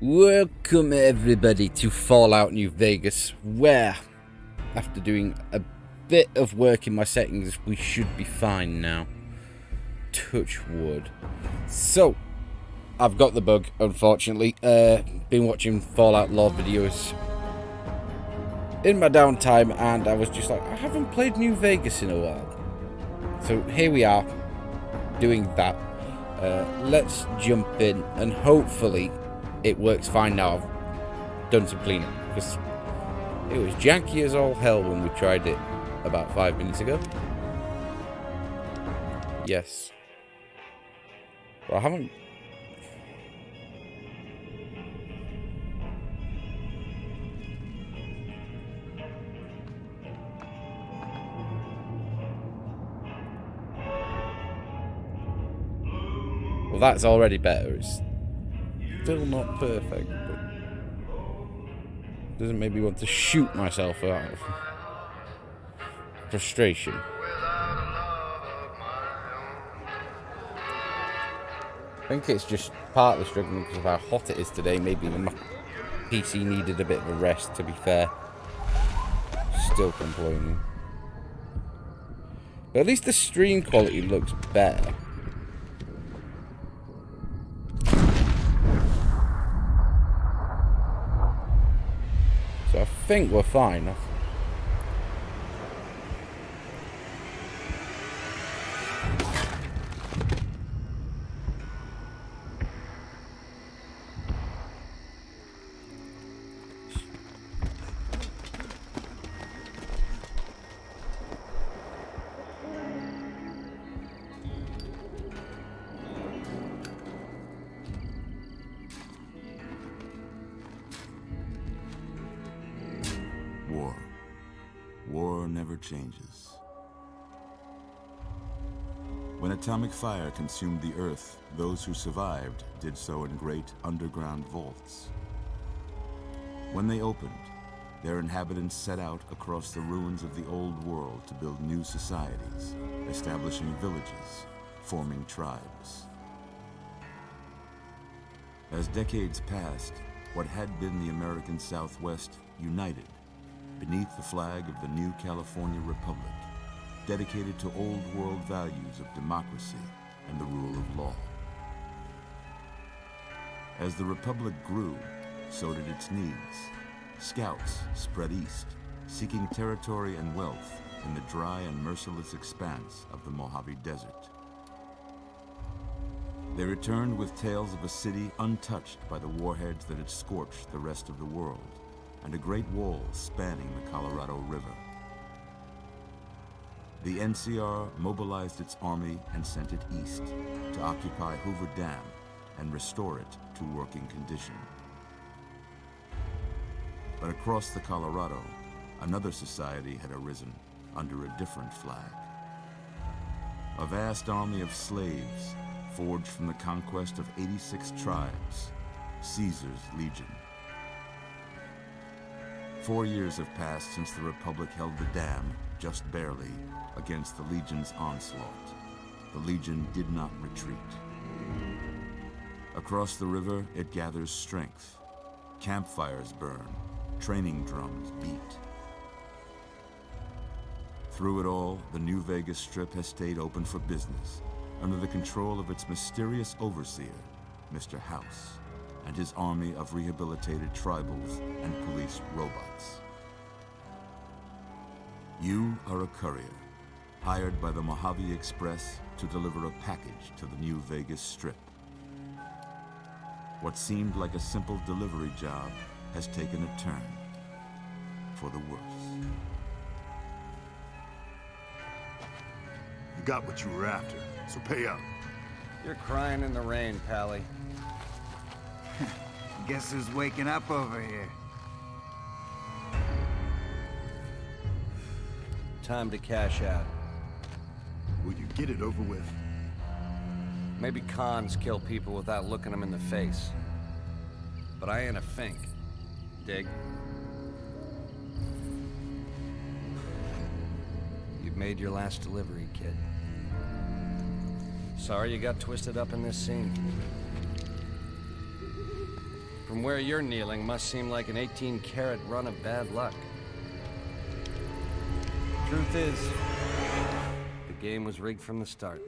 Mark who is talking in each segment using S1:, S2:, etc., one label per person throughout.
S1: Welcome everybody to Fallout New Vegas, where, after doing a bit of work in my settings, we should be fine now. Touch wood. So, I've got the bug, unfortunately. Been watching Fallout lore videos in my downtime, and I was just like, I haven't played New Vegas in a while. So here we are, doing that. Let's jump in, and hopefully it works fine now. I've done some cleaning, because it was janky as all hell when we tried it about 5 minutes ago. Yes. Well, I haven't... Well, that's already better. It's still not perfect, but doesn't make me want to shoot myself out of frustration. I think it's just partly struggling because of how hot it is today. Maybe my PC needed a bit of a rest, to be fair. Still complaining. But at least the stream quality looks better. So I think we're fine.
S2: War never changes. When atomic fire consumed the Earth, those who survived did so in great underground vaults. When they opened, their inhabitants set out across the ruins of the old world to build new societies, establishing villages, forming tribes. As decades passed, what had been the American Southwest united beneath the flag of the new California Republic, dedicated to old world values of democracy and the rule of law. As the Republic grew, so did its needs. Scouts spread east, seeking territory and wealth in the dry and merciless expanse of the Mojave Desert. They returned with tales of a city untouched by the warheads that had scorched the rest of the world, and a great wall spanning the Colorado River. The NCR mobilized its army and sent it east to occupy Hoover Dam and restore it to working condition. But across the Colorado, another society had arisen under a different flag. A vast army of slaves forged from the conquest of 86 tribes, Caesar's Legion. 4 years have passed since the Republic held the dam, just barely, against the Legion's onslaught. The Legion did not retreat. Across the river, it gathers strength. Campfires burn, training drums beat. Through it all, the New Vegas Strip has stayed open for business, under the control of its mysterious overseer, Mr. House, and his army of rehabilitated tribals and police robots. You are a courier, hired by the Mojave Express to deliver a package to the New Vegas Strip. What seemed like a simple delivery job has taken a turn for the worse.
S3: You got what you were after, so pay up.
S4: You're crying in the rain, Pally.
S5: Guess who's waking up over here?
S4: Time to cash out.
S3: Will you get it over with?
S4: Maybe cons kill people without looking them in the face. But I ain't a fink. Dig? You've made your last delivery, kid. Sorry you got twisted up in this scene. From where you're kneeling must seem like an 18-carat run of bad luck. Truth is, the game was rigged from the start.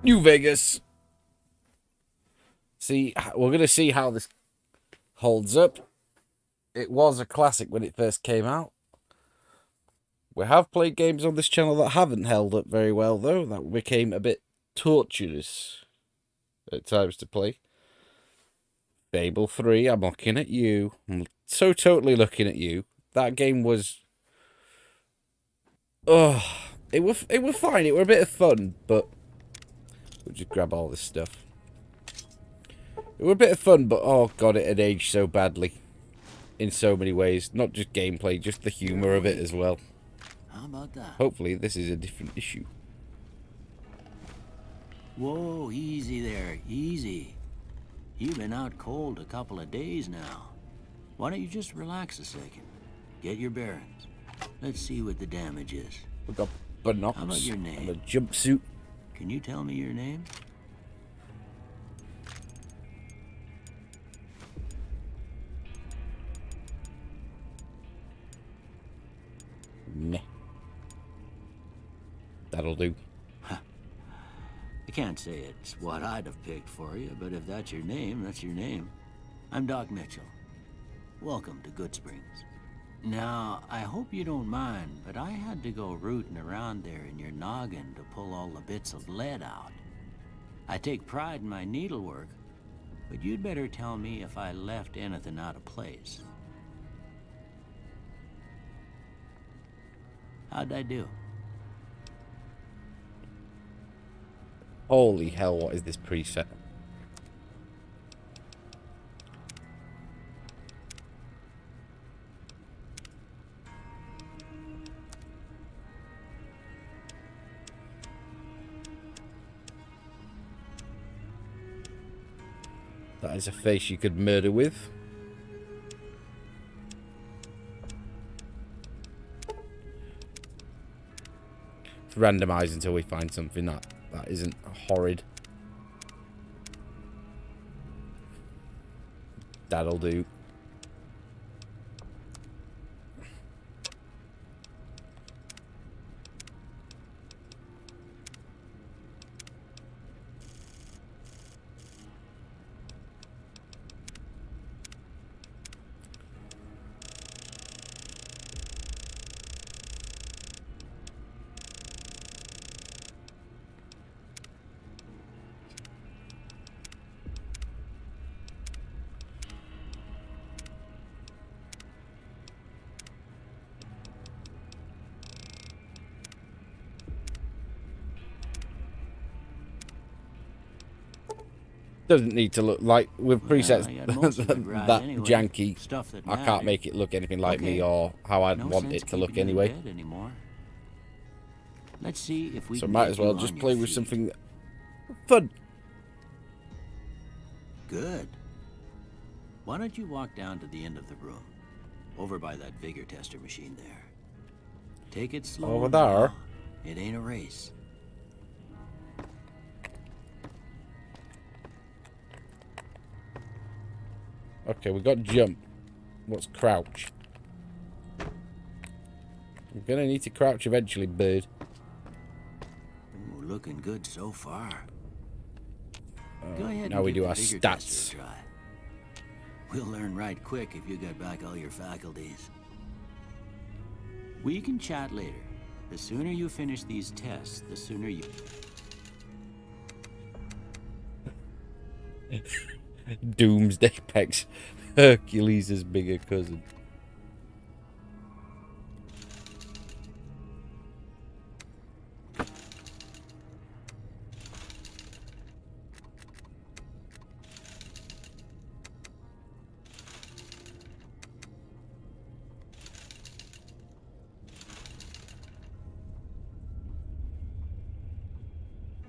S1: New Vegas. See, we're going to see how this holds up. It was a classic when it first came out. We have played games on this channel that haven't held up very well, though. That became a bit torturous at times to play. Fable 3, I'm looking at you. I'm so totally looking at you. That game was... Oh, it was fine. It was a bit of fun, but... We'll just grab all this stuff. It was a bit of fun, but oh god, it had aged so badly. In so many ways. Not just gameplay, just the humour of it as well.
S6: How about that?
S1: Hopefully this is a different issue.
S6: Whoa, easy there, easy. You've been out cold a couple of days now. Why don't you just relax a second? Get your bearings. Let's see what the damage is.
S1: We've got binocs.
S6: How about your name?
S1: And a jumpsuit.
S6: Can you tell me your name?
S1: Meh. That'll do.
S6: I can't say it's what I'd have picked for you, but if that's your name, that's your name. I'm Doc Mitchell. Welcome to Goodsprings. Now, I hope you don't mind, but I had to go rooting around there in your noggin to pull all the bits of lead out. I take pride in my needlework, but you'd better tell me if I left anything out of place. How'd I do?
S1: Holy hell, what is this preset? That is a face you could murder with. It's randomised until we find something that isn't horrid. That'll do. Doesn't need to look like with presets that
S6: anyway.
S1: janky.
S6: Stuff that
S1: I can't
S6: matters.
S1: make it look anything like me
S6: Okay.
S1: or how I'd
S6: No
S1: want
S6: sense
S1: it to look
S6: keeping you in
S1: anyway.
S6: bed anymore. Let's see if we
S1: So
S6: can
S1: might
S6: get
S1: as well
S6: you
S1: just
S6: on
S1: play
S6: your
S1: with
S6: feet.
S1: something fun.
S6: Good. Why don't you walk down to the end of the room, over by that vigor tester machine there. Take it slow.
S1: Over there?
S6: It ain't a race.
S1: Okay, we got jump. What's crouch? I'm gonna need to crouch eventually, bird.
S6: Ooh, looking good so far. Go ahead
S1: Now
S6: and
S1: we
S6: give
S1: do
S6: the
S1: our
S6: vigor
S1: stats.
S6: tester a try. We'll learn right quick if you get back all your faculties. We can chat later. The sooner you finish these tests, the sooner you...
S1: Doomsday pecs. Hercules' bigger cousin.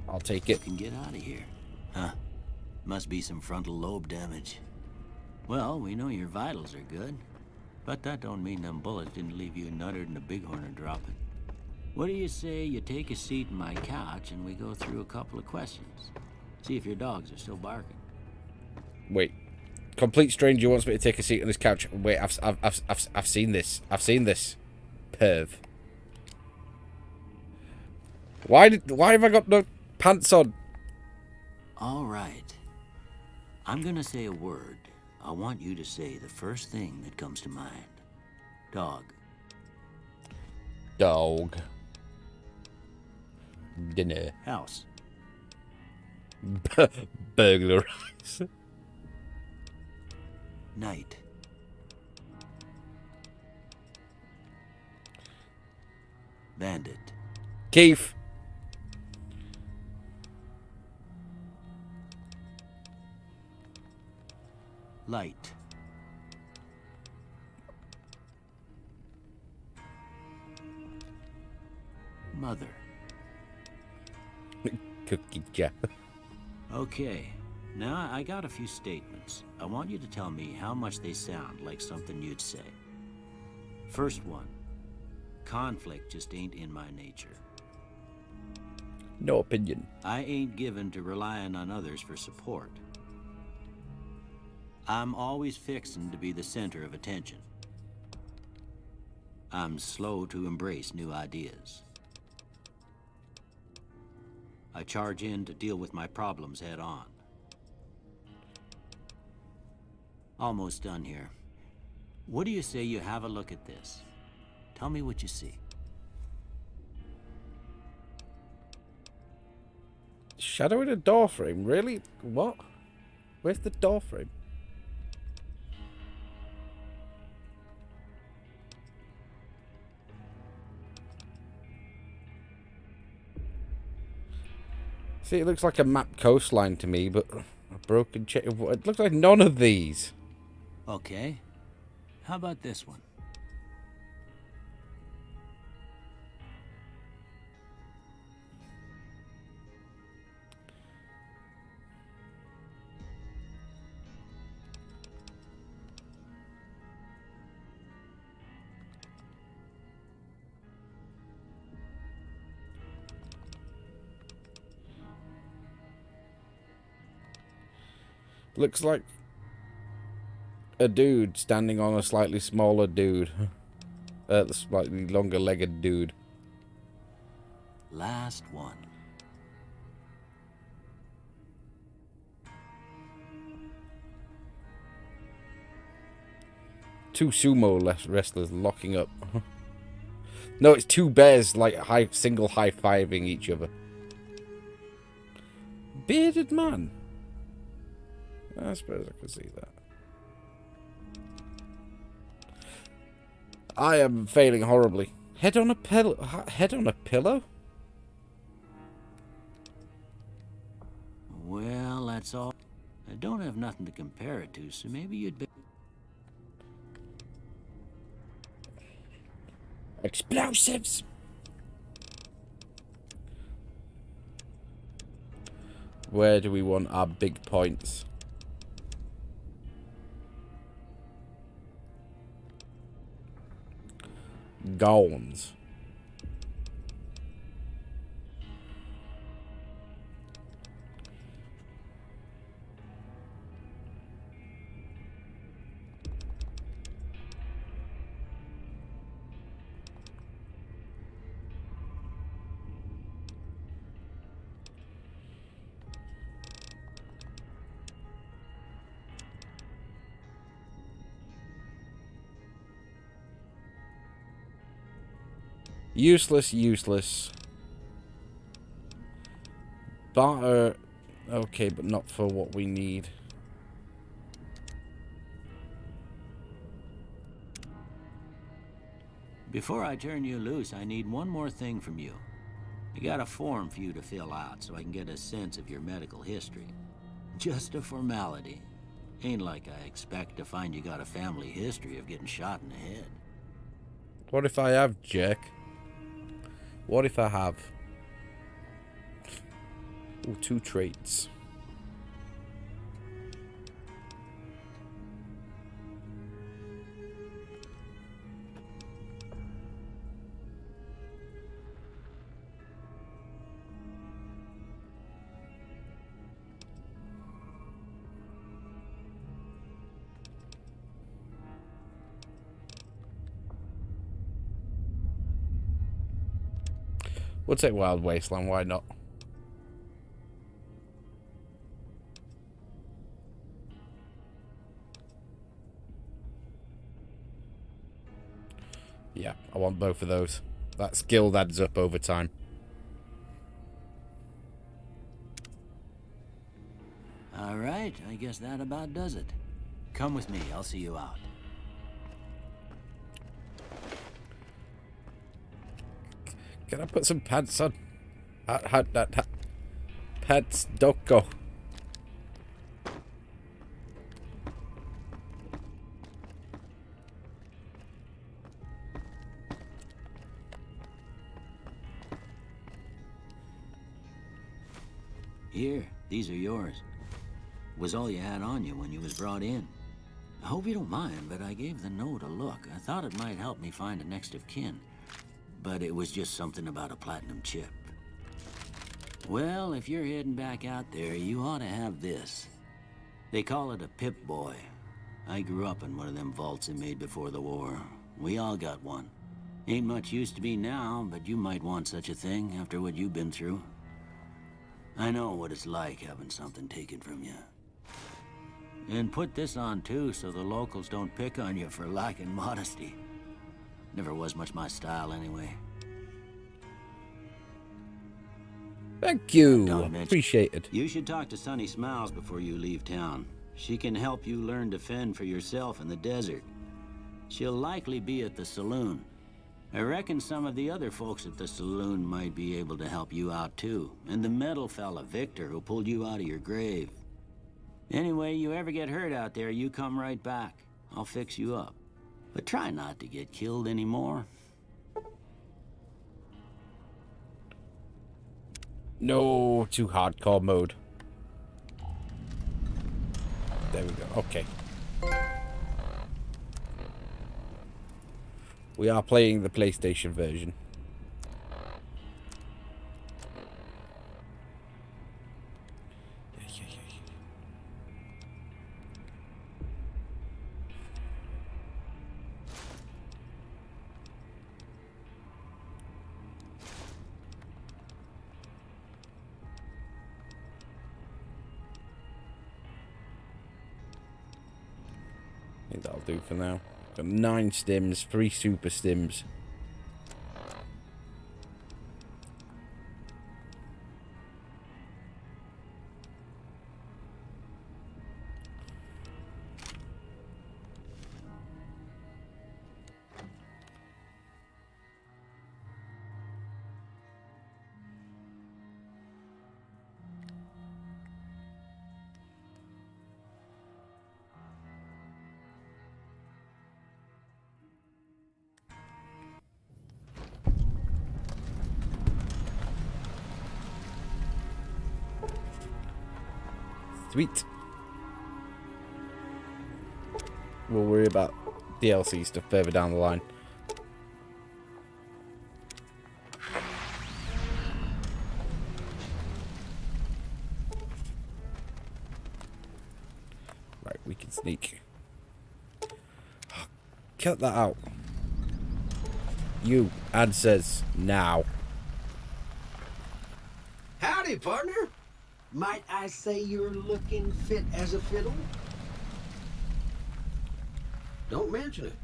S1: I'll take
S6: You
S1: it.
S6: can get out of here. Huh? Must be some frontal lobe damage. Well, we know your vitals are good, but that don't mean them bullets didn't leave you nuttered and a bighorn are dropping. What do you say you take a seat in my couch and we go through a couple of questions? See if your dogs are still barking.
S1: Wait. Complete stranger wants me to take a seat on his couch. Wait, I've seen this. I've seen this. Perv. Why have I got no pants on?
S6: All right. I'm gonna say a word. I want you to say the first thing that comes to mind. Dog.
S1: Dog. Dinner.
S6: House.
S1: Burglarize.
S6: Night. Bandit.
S1: Keith.
S6: Light. Mother.
S1: Cookie jar.
S6: Okay. Now I got a few statements. I want you to tell me how much they sound like something you'd say. First one. Conflict just ain't in my nature.
S1: No opinion.
S6: I ain't given to relying on others for support. I'm always fixin' to be the center of attention. I'm slow to embrace new ideas. I charge in to deal with my problems head on. Almost done here. What do you say you have a look at this? Tell me what you see.
S1: Shadow in a door frame? Really? What? Where's the door frame? See, it looks like a mapped coastline to me, but a broken chain. It looks like none of these.
S6: Okay. How about this one?
S1: Looks like a dude standing on a slightly smaller dude. Slightly longer-legged dude.
S6: Last one.
S1: Two sumo wrestlers locking up. No, it's two bears like single high-fiving each other. Bearded man. I suppose I can see that. I am failing horribly. Head on a pillow. Head on a pillow?
S6: Well, that's all. I don't have nothing to compare it to, so maybe you'd be...
S1: Explosives! Where do we want our big points? Gowns. Useless, useless. Barter. Okay, but not for what we need.
S6: Before I turn you loose, I need one more thing from you. I got a form for you to fill out so I can get a sense of your medical history. Just a formality. Ain't like I expect to find you got a family history of getting shot in the head.
S1: What if I have, Jack? What if I have? Ooh, 2 traits. We'll take Wild Wasteland, why not? Yeah, I want both of those. That skill adds up over time.
S6: All right, I guess that about does it. Come with me, I'll see you out.
S1: Can I put some pants on? Pants, doggo.
S6: Here, these are yours. Was all you had on you when you was brought in. I hope you don't mind, but I gave the note a look. I thought it might help me find a next of kin. But it was just something about a platinum chip. Well, if you're heading back out there, you ought to have this. They call it a Pip-Boy. I grew up in one of them vaults they made before the war. We all got one. Ain't much use to be now, but you might want such a thing after what you've been through. I know what it's like having something taken from you. And put this on too, so the locals don't pick on you for lacking modesty. Never was much my style anyway.
S1: Thank you.
S6: Don't mention-
S1: Appreciated.
S6: You should talk to Sunny Smiles before you leave town. She can help you learn to fend for yourself in the desert. She'll likely be at the saloon. I reckon some of the other folks at the saloon might be able to help you out too. And the metal fella, Victor, who pulled you out of your grave. Anyway, you ever get hurt out there, you come right back. I'll fix you up. But try not to get killed anymore.
S1: No, too hardcore mode. There we go. Okay. We are playing the PlayStation version. I think that'll do for now. Got 9 stims, 3 super stims. Sweet. We'll worry about DLC stuff further down the line. Right, we can sneak. Cut that out. You, ad says now.
S7: Howdy, partner. Might I say you're looking fit as a fiddle? Don't mention it.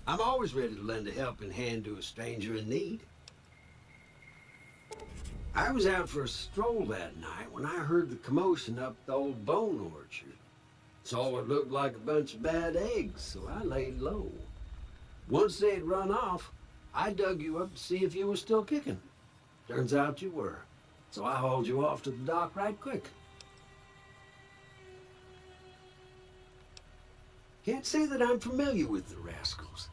S7: I'm always ready to lend a helping hand to a stranger in need. I was out for a stroll that night when I heard the commotion up the old bone orchard. Saw what looked like a bunch of bad eggs, so I laid low. Once they'd run off, I dug you up to see if you were still kicking. Turns out you were. So I hauled you off to the dock right quick. Can't say that I'm familiar with the rascals.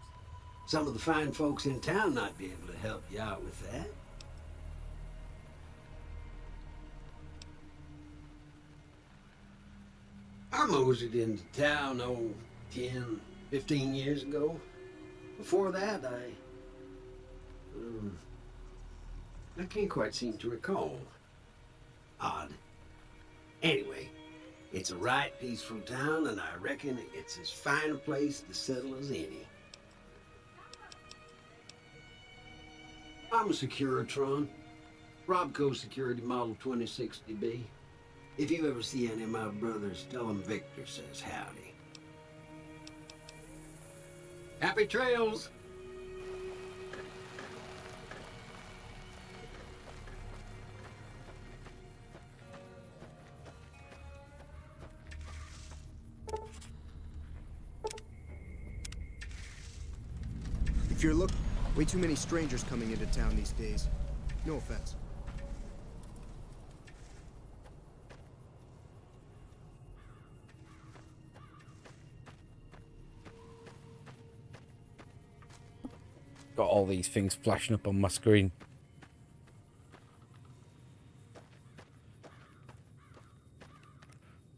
S7: Some of the fine folks in town might be able to help you out with that. I moseyed into town, 10, 15 years ago. Before that, I can't quite seem to recall. Odd. Anyway, it's a right peaceful town, and I reckon it's as fine a place to settle as any. I'm a Securitron. Robco Security Model 2060B. If you ever see any of my brothers, tell them Victor says howdy. Happy trails!
S8: If you're way too many strangers coming into town these days. No offense.
S1: Got all these things flashing up on my screen.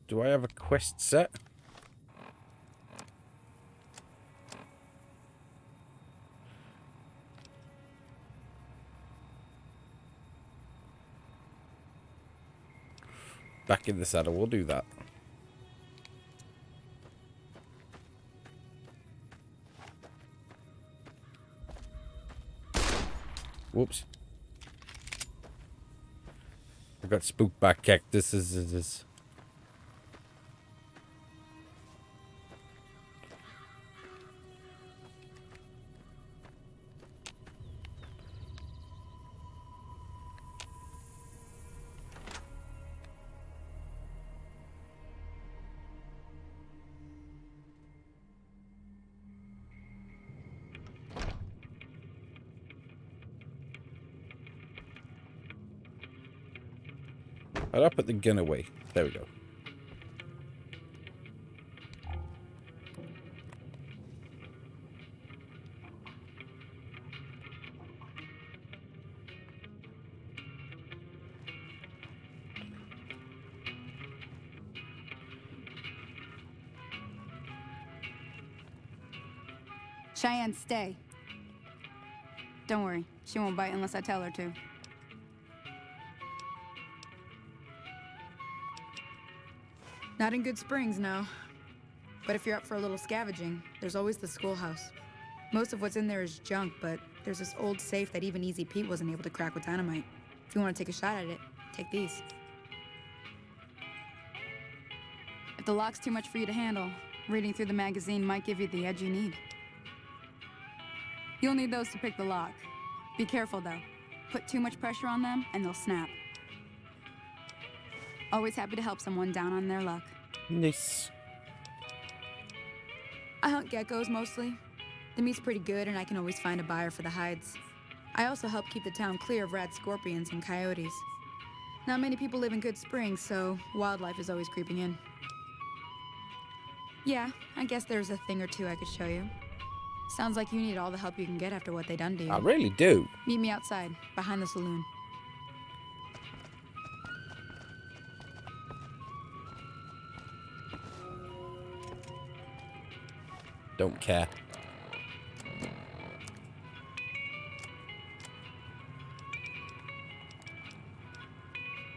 S1: Do I have a quest set? Back in the saddle, we'll do that. Whoops. I got spooked by cactuses. I'll put the gun away. There we go.
S9: Cheyenne, stay. Don't worry, she won't bite unless I tell her to. Not in Goodsprings, no. But if you're up for a little scavenging, there's always the schoolhouse. Most of what's in there is junk, but there's this old safe that even Easy Pete wasn't able to crack with dynamite. If you want to take a shot at it, take these. If the lock's too much for you to handle, reading through the magazine might give you the edge you need. You'll need those to pick the lock. Be careful, though. Put too much pressure on them, and they'll snap. Always happy to help someone down on their luck.
S1: Nice.
S9: I hunt geckos mostly. The meat's pretty good, and I can always find a buyer for the hides. I also help keep the town clear of rat scorpions and coyotes. Not many people live in Goodsprings, so wildlife is always creeping in. Yeah, I guess there's a thing or two I could show you. Sounds like you need all the help you can get after what they done to you.
S1: I really do.
S9: Meet me outside, behind the saloon.
S1: Don't care.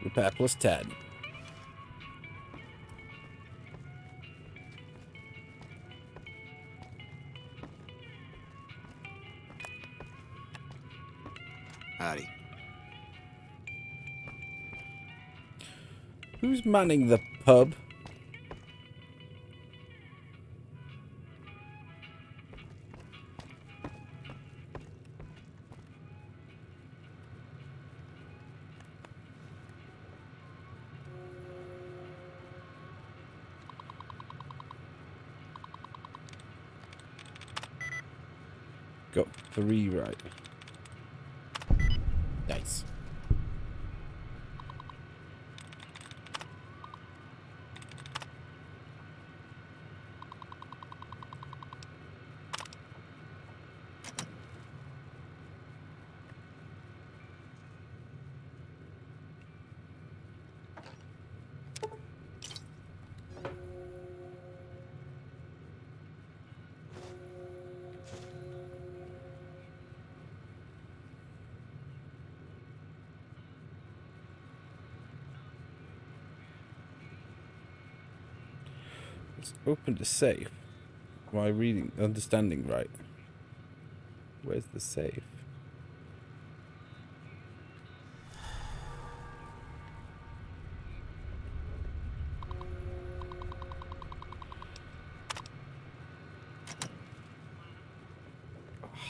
S1: Repair plus 10.
S8: Howdy.
S1: Who's manning the pub? Got 3 right. Nice. Let's open the safe. Am I understanding right? Where's the safe?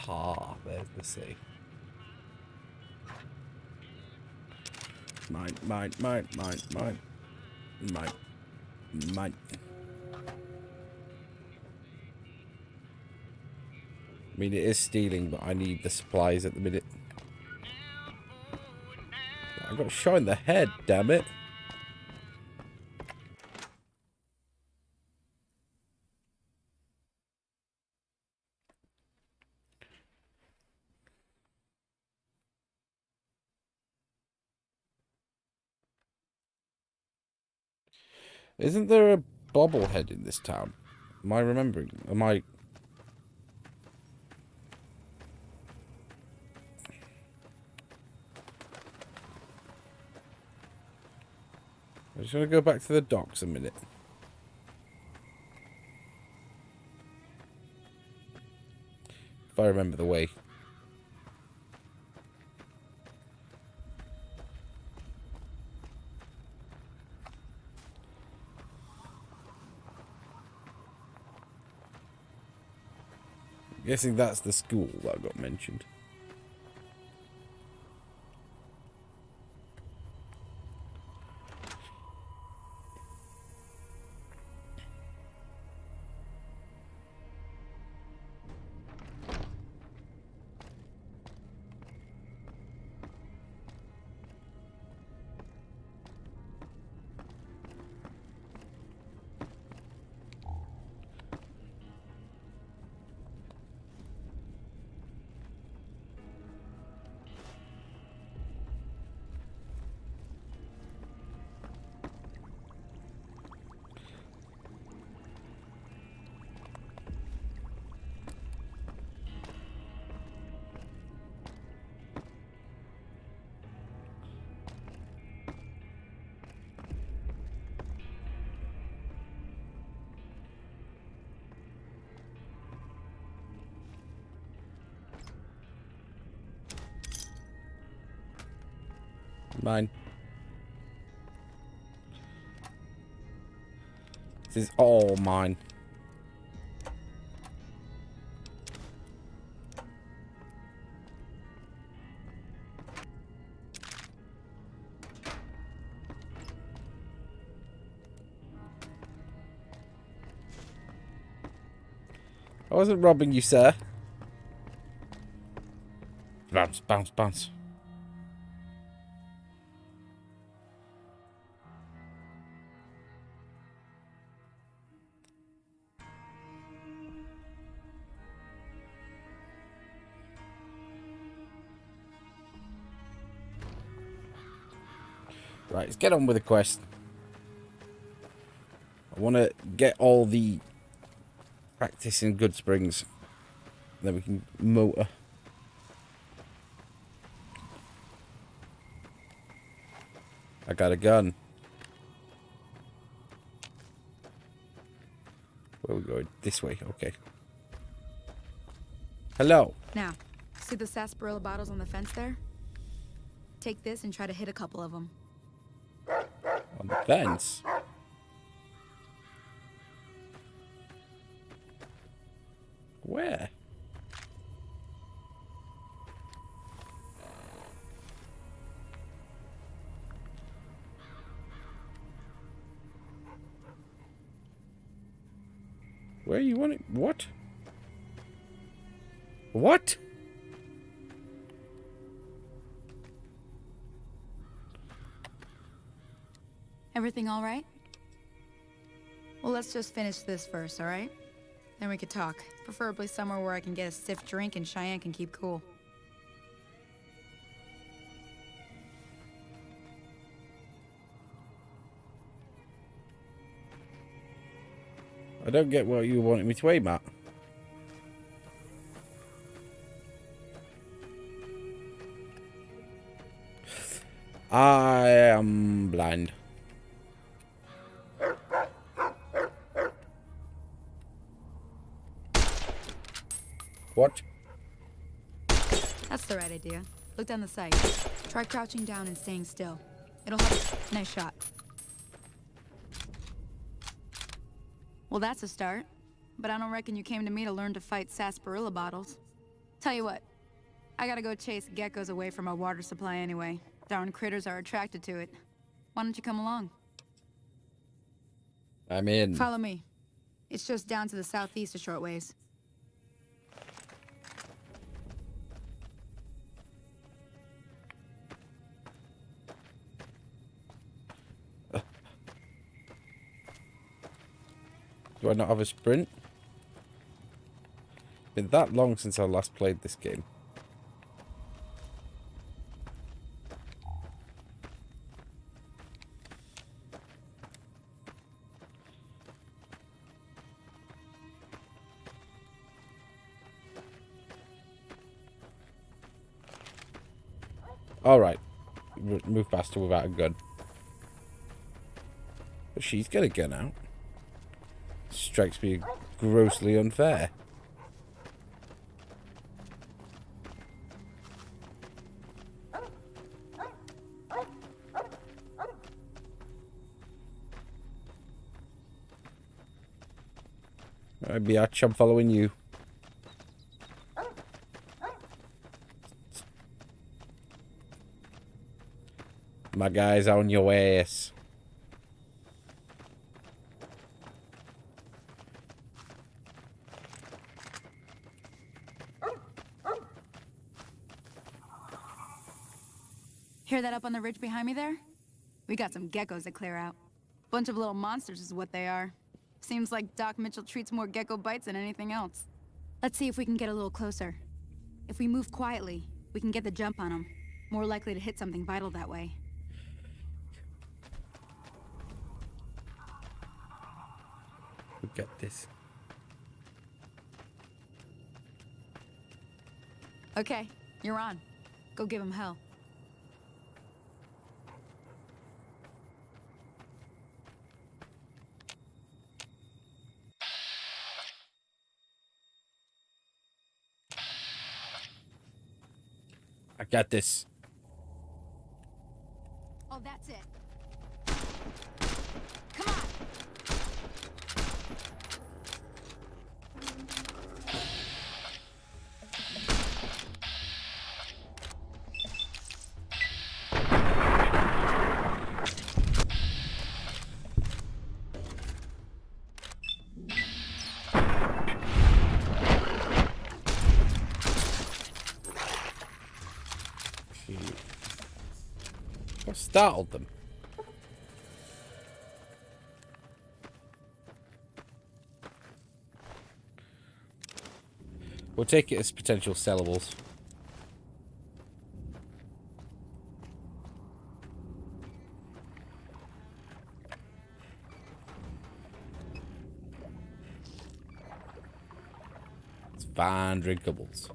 S1: Aha, there's the sea. Mine. I mean, it is stealing, but I need the supplies at the minute. I got shot in the head, damn it. Isn't there a bobblehead in this town? Am I remembering? Am I... I just want to go back to the docks a minute. If I remember the way. I'm guessing that's the school that got mentioned. Mine. This is all mine. I wasn't robbing you, sir. Bounce, bounce, bounce. Right, let's get on with the quest. I want to get all the practice in Goodsprings. Then we can motor. I got a gun. Where are we going? This way, okay. Hello.
S9: Now, see the sarsaparilla bottles on the fence there? Take this and try to hit a couple of them.
S1: On the fence? Where? Where you want it? What? What?
S9: Everything all right? Well, let's just finish this first, all right? Then we could talk. Preferably somewhere where I can get a stiff drink and Cheyenne can keep cool.
S1: I don't get what you wanted me to aim at. I am blind. What?
S9: That's the right idea. Look down the sight. Try crouching down and staying still. It'll help. Nice shot. Well, that's a start. But I don't reckon you came to me to learn to fight sarsaparilla bottles. Tell you what, I gotta go chase geckos away from our water supply anyway. Darn critters are attracted to it. Why don't you come along?
S1: I'm in.
S9: Follow me. It's just down to the southeast a short ways.
S1: Do I not have a sprint? Been that long since I last played this game. Alright. Move past her without a gun. But she's got a gun out. Strikes me grossly unfair. Alright, biatch, I'm following you. My guy's on your ass.
S9: Hear that up on the ridge behind me there? We got some geckos to clear out. Bunch of little monsters is what they are. Seems like Doc Mitchell treats more gecko bites than anything else. Let's see if we can get a little closer. If we move quietly, we can get the jump on them. More likely to hit something vital that way.
S1: We got this.
S9: Okay, you're on. Go give him hell.
S1: I got this.
S9: Oh, that's it. Come on!
S1: What startled them? We'll take it as potential sellables. It's fine drinkables.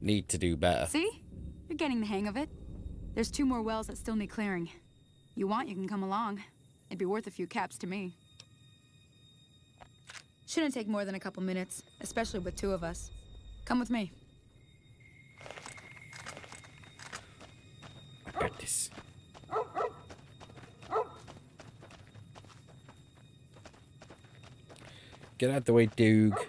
S1: Need to do better.
S9: See? You're getting the hang of it. There's 2 more wells that still need clearing. You want, you can come along. It'd be worth a few caps to me. Shouldn't take more than a couple minutes, especially with 2 of us. Come with me.
S1: I got this. Get out the way, Doug.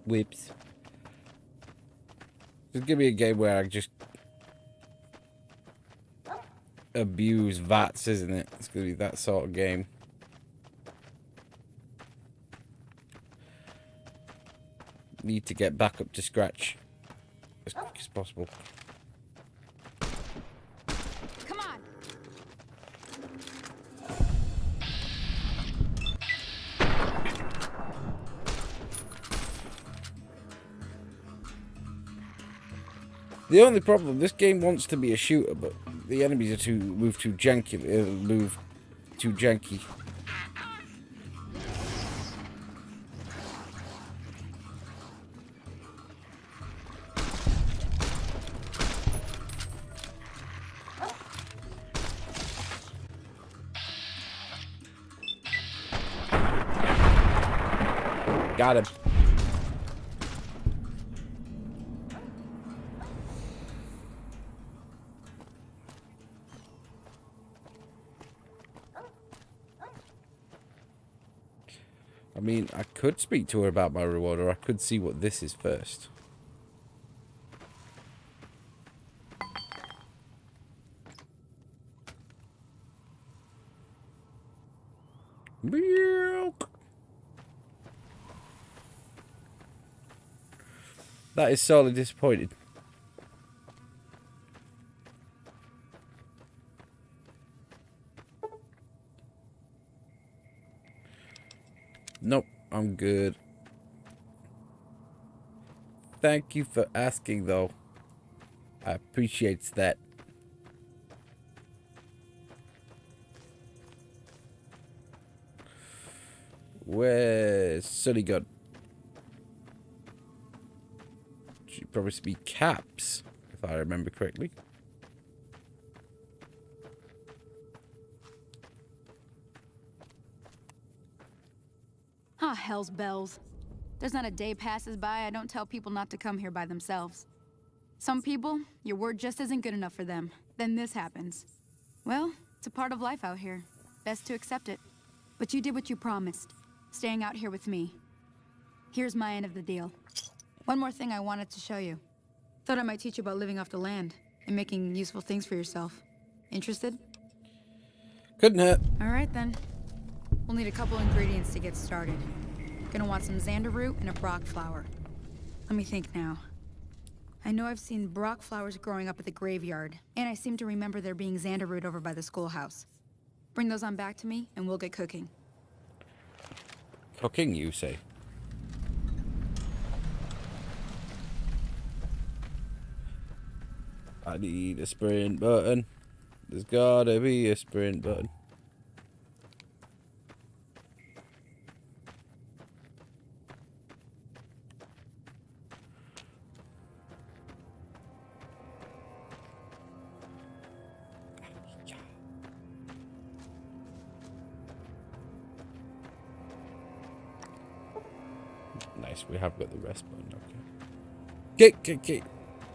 S1: Whips. Just give me a game where I just abuse VATS, isn't it? It's gonna be that sort of game. Need to get back up to scratch as quick as possible.
S9: Come on.
S1: The only problem, this game wants to be a shooter, but the enemies are move too janky, move too janky. Got him. I mean, I could speak to her about my reward, or I could see what this is first. Milk. That is sorely disappointed. Nope, I'm good. Thank you for asking, though. I appreciate that. Where's Sunny Gun? Should probably be Caps, if I remember correctly.
S9: Ah, hell's bells. There's not a day passes by I don't tell people not to come here by themselves. Some people, your word just isn't good enough for them. Then this happens. Well, it's a part of life out here. Best to accept it. But you did what you promised, staying out here with me. Here's my end of the deal. One more thing I wanted to show you. Thought I might teach you about living off the land and making useful things for yourself. Interested?
S1: Couldn't hurt.
S9: All right, then. We'll need a couple ingredients to get started. Gonna want some xander root and a brock flower. Let me think now. I know I've seen brock flowers growing up at the graveyard, and I seem to remember there being xander root over by the schoolhouse. Bring those on back to me, and we'll get cooking.
S1: Cooking, you say? I need a sprint button. There's gotta be a sprint button. Nice, we have got the rest button. Okay.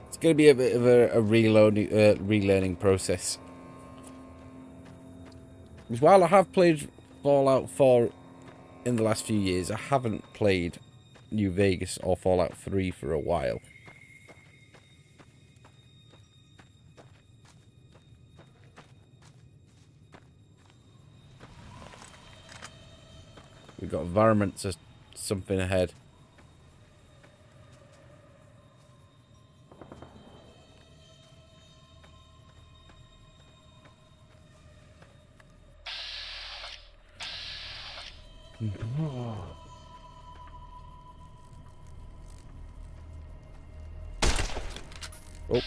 S1: It's going to be a bit of a relearning process. Because while I have played Fallout 4 in the last few years, I haven't played New Vegas or Fallout 3 for a while. We've got varmints or something ahead. Oh.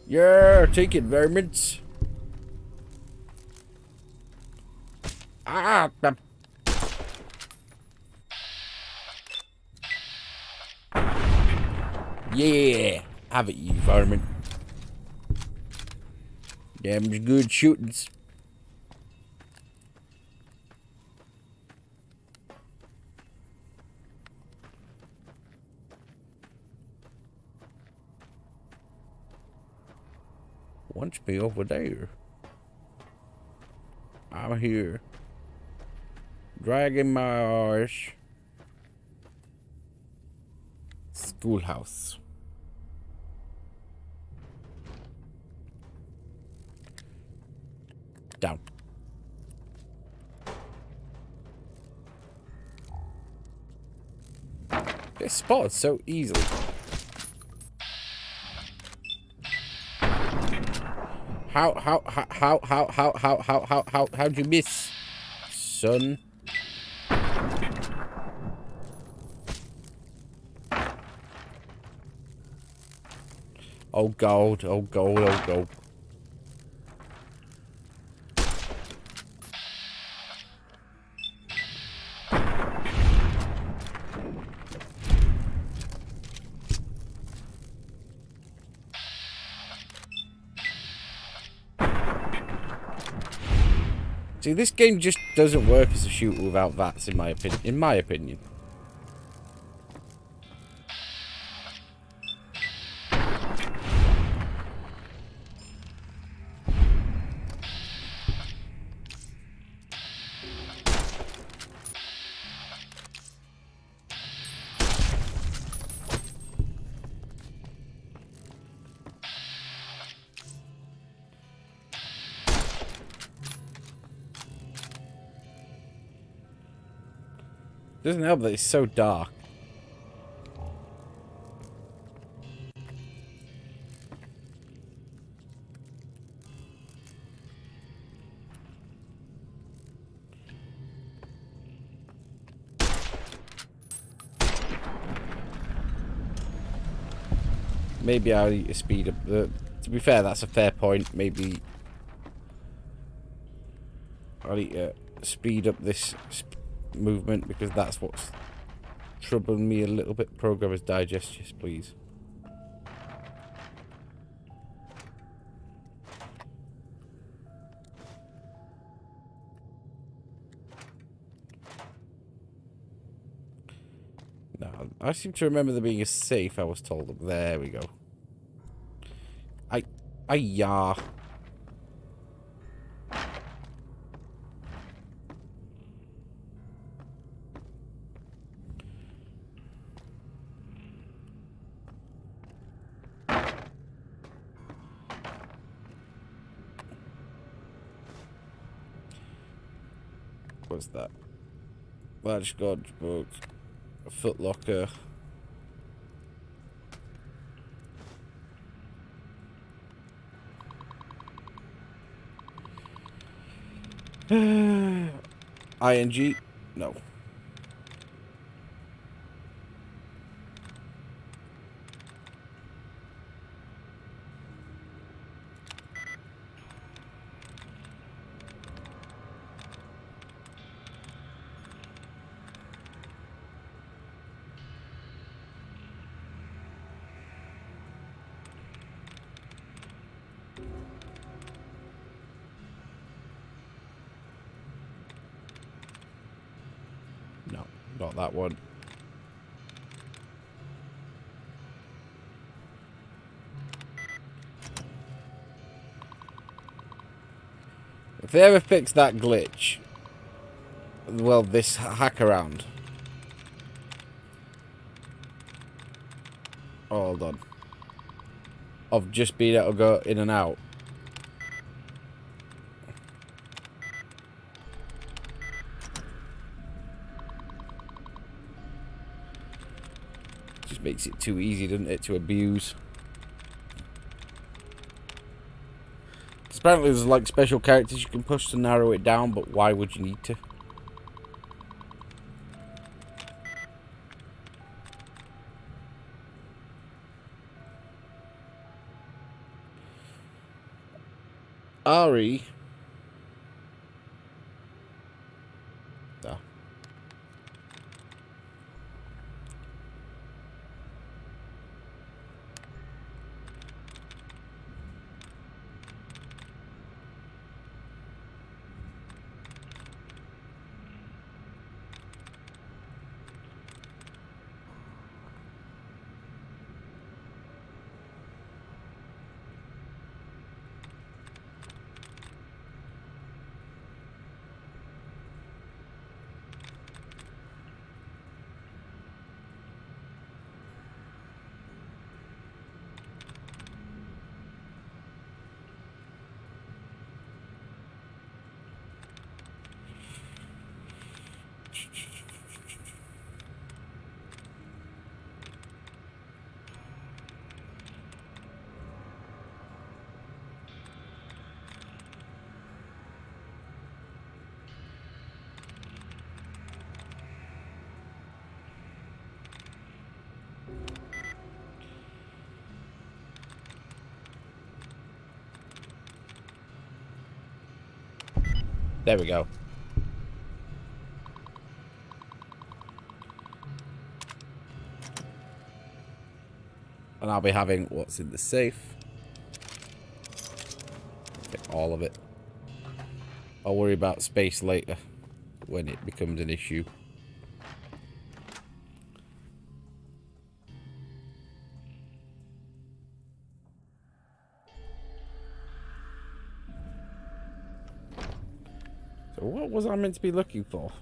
S1: Yeah, take it, varmints. Ah, yeah, have it, you varmint. Them's good shootings. Watch me over there. I'm here. Dragging my arse. Schoolhouse. Down. They're spotted so easily. How'd you miss, son? Oh gold, oh gold, oh gold. See, this game just doesn't work as a shooter without VATs, in my opinion. Doesn't help that it's so dark. Maybe I'll need to speed up the... To be fair, that's a fair point. Maybe I'll need to speed up this movement because that's what's troubling me a little bit. Programmer's Digest, yes please. No, I seem to remember there being a safe, I was told. There we go. Yeah. What's that? Large God book. A Foot Locker. ING? No. No, not that one. If they ever fix that glitch, well, this hack around. Oh, hold on. Of just being able to go in and out. Just makes it too easy, doesn't it, to abuse. Apparently there's like special characters you can push to narrow it down, but why would you need to? Ari. Oh. There we go. And I'll be having what's in the safe. Get all of it. I'll worry about space later when it becomes an issue. So what was I meant to be looking for?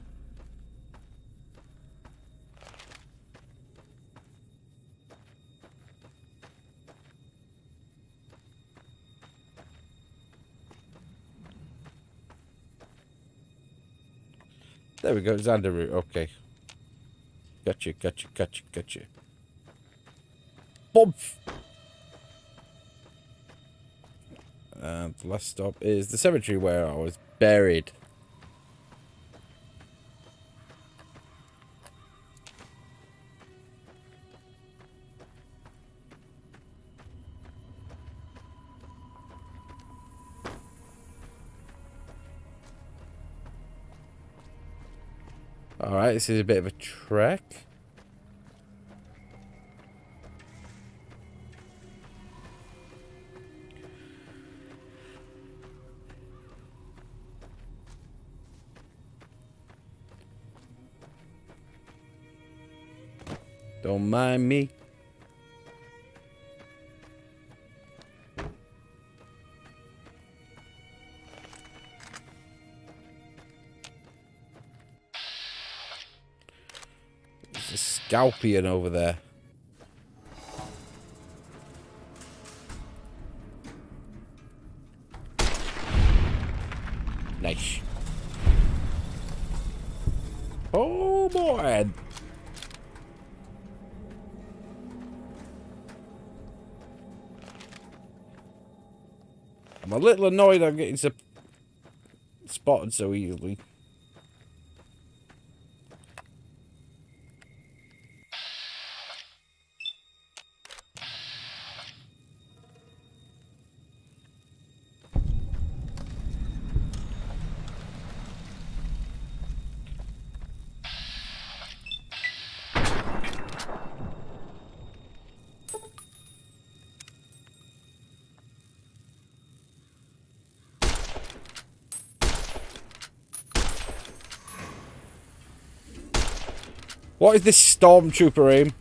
S1: There we go, Xander route, okay. Gotcha. Boom! And the last stop is the cemetery where I was buried. Alright, this is a bit of a trek. Don't mind me. There's a Scalpion over there. Nice. Oh boy. I'm a little annoyed I'm getting spotted so easily. What is this stormtrooper aim?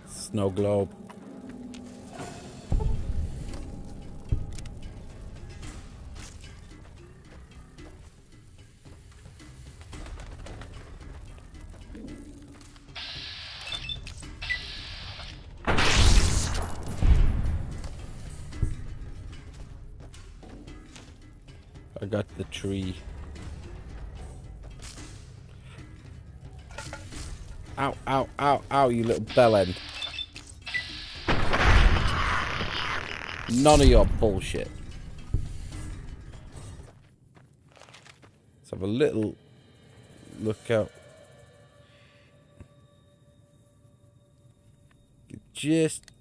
S1: Snow globe. I got the tree. Ow, ow, ow, ow, you little bellend. None of your bullshit. Let's have a little look out. Just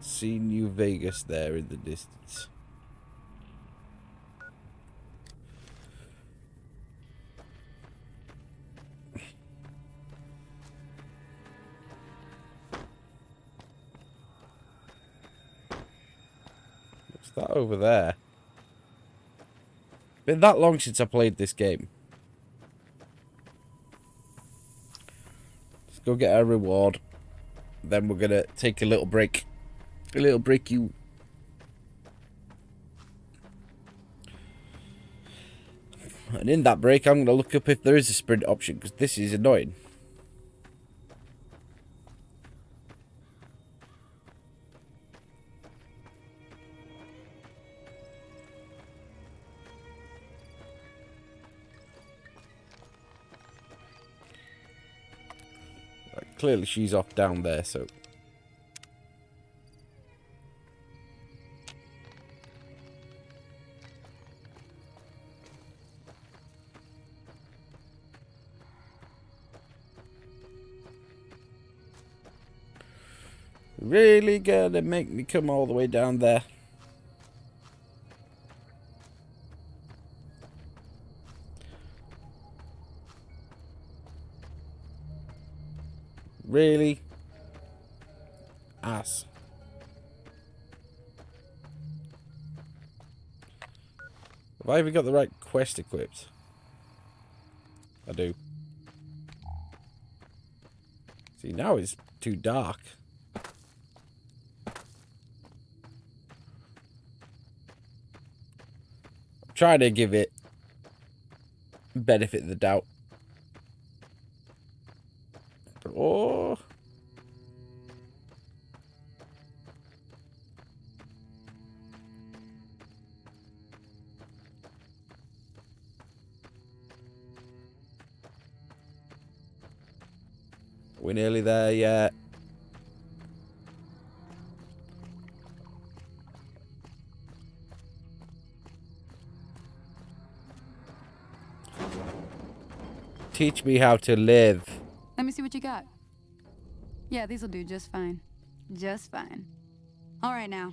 S1: see New Vegas there in the distance. What's that over there? Been that long since I played this game. Let's go get our reward. Then we're gonna take a little break. A little break, you. And in that break, I'm gonna look up if there is a sprint option, because this is annoying. clearly she's off down there, so... Really gonna make me come all the way down there? Really? Ass. Have I even got the right quest equipped? I do. See, now it's too dark. I'm trying to give it benefit of the doubt. Oh. We're nearly there yet. Teach me how to live.
S9: Let me see what you got. Yeah, these'll do just fine. Just fine. All right, now.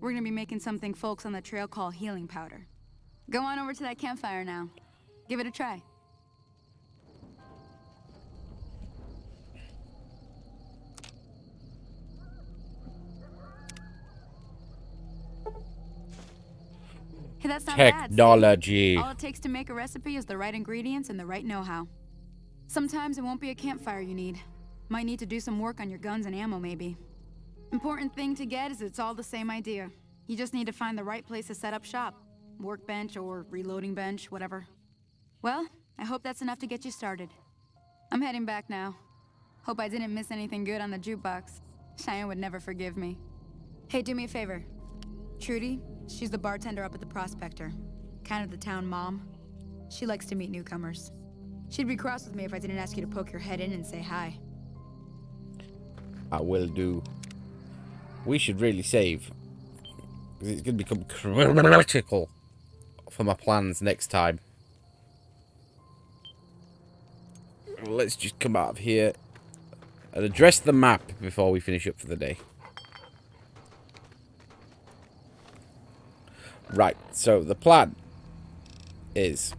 S9: We're gonna be making something folks on the trail call healing powder. Go on over to that campfire now. Give it a try. Hey, that's not bad.
S1: Technology.
S9: All it takes to make a recipe is the right ingredients and the right know-how. Sometimes it won't be a campfire you need. Might need to do some work on your guns and ammo, maybe. Important thing to get is it's all the same idea. You just need to find the right place to set up shop. Workbench or reloading bench, whatever. Well, I hope that's enough to get you started. I'm heading back now. Hope I didn't miss anything good on the jukebox. Cheyenne would never forgive me. Hey, do me a favor. Trudy, she's the bartender up at the Prospector. Kind of the town mom. She likes to meet newcomers. She'd be cross with me if I didn't ask you to poke your head in and say hi.
S1: I will do. We should really save. Because it's going to become critical for my plans next time. Let's just come out of here and address the map before we finish up for the day. Right, so the plan is...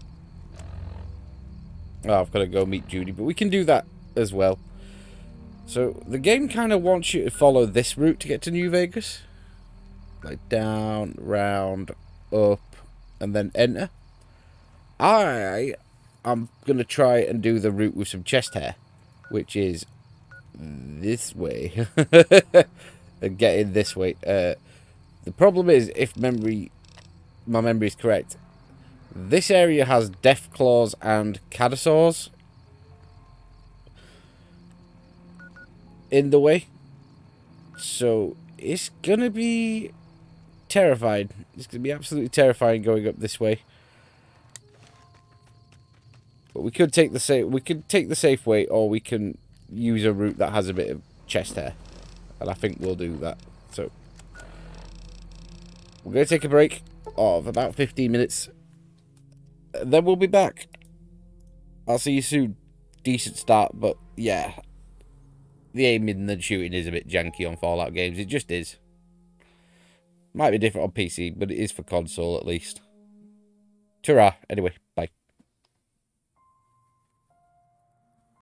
S1: Oh, I've got to go meet Judy, but we can do that as well. So, the game kind of wants you to follow this route to get to New Vegas. Like, down, round, up, and then enter. I am going to try and do the route with some chest hair, which is this way. And get in this way. The problem is, if my memory is correct, this area has death claws and cadasaurs in the way. So it's gonna be terrifying. It's gonna be absolutely terrifying going up this way. But we could take the safe way, or we can use a route that has a bit of chest hair. And I think we'll do that. So we're gonna take a break of about 15 minutes. Then we'll be back. I'll see you soon. Decent start, but yeah. The aiming and the shooting is a bit janky on Fallout games. It just is. Might be different on PC, but it is for console at least. Ta-ra, anyway.